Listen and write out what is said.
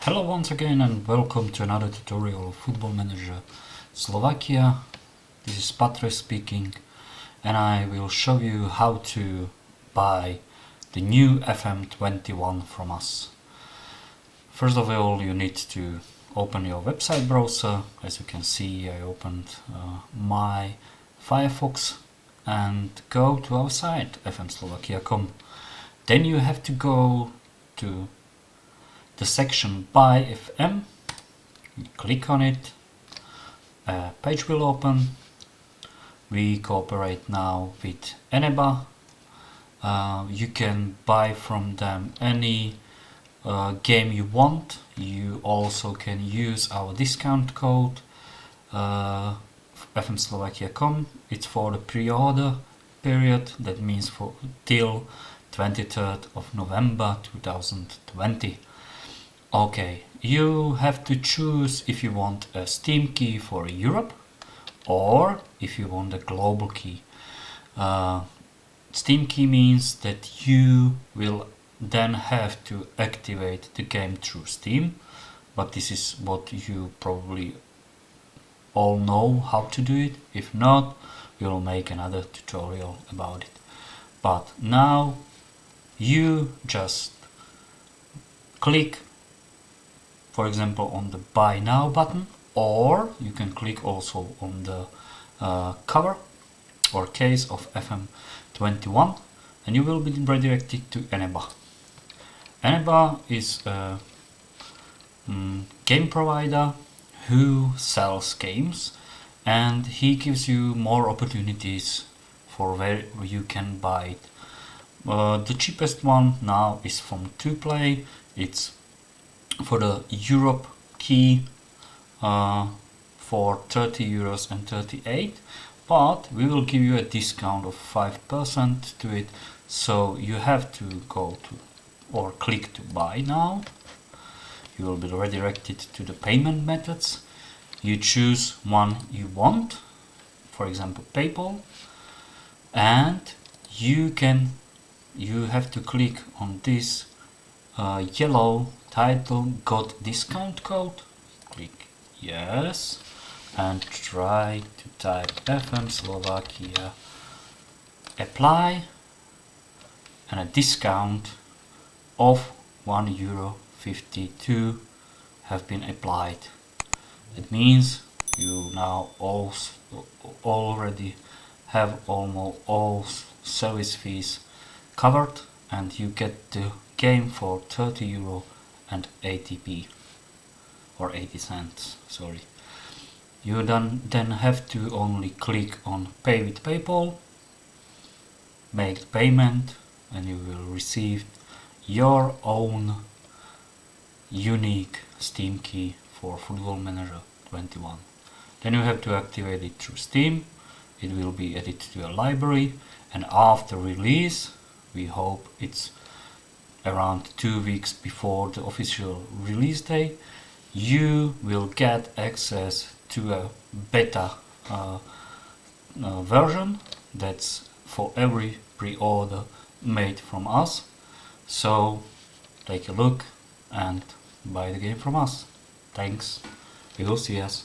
Hello once again and welcome to another tutorial of Football Manager Slovakia. This is Patrice speaking and I will show you how to buy the new FM21 from us. First of all, you need to open your website browser. As you can see, I opened my Firefox and go to our site fmslovakia.com. Then you have to go to the section Buy FM, you click on it, a page will open. We cooperate now with Eneba. You can buy from them any game you want. You also can use our discount code fmslovakia.com. It's for the pre-order period, that means for till 23rd of November 2020. Okay, you have to choose if you want a Steam key for Europe or if you want a global key. Steam key means that you will then have to activate the game through Steam, but this is what you probably all know how to do it. If not, we will make another tutorial about it. But now you just click, for example, on the Buy Now button, or you can click also on the cover or case of FM21 and you will be redirected to Eneba. Eneba is a game provider who sells games and he gives you more opportunities for where you can buy it. The cheapest one now is from 2Play. It's for the Europe key for 30 euros and 38, but we will give you a discount of 5% to it, so you have to go to or click to buy now. You will be redirected to the payment methods. You choose one you want, for example PayPal, and you have to click on this yellow title got discount code. Click yes and try to type FM Slovakia, apply, and a discount of €1.52 have been applied. It means you now also already have almost all service fees covered and you get the game for €30 and 80p or 80 cents, sorry. You then have to only click on pay with PayPal, make the payment, and you will receive your own unique Steam key for Football Manager 21. Then you have to activate it through Steam. It will be added to your library, and after release, we hope it's around 2 weeks before the official release day, you will get access to a beta version that's for every pre-order made from us. So take a look and buy the game from us. Thanks. We will see us.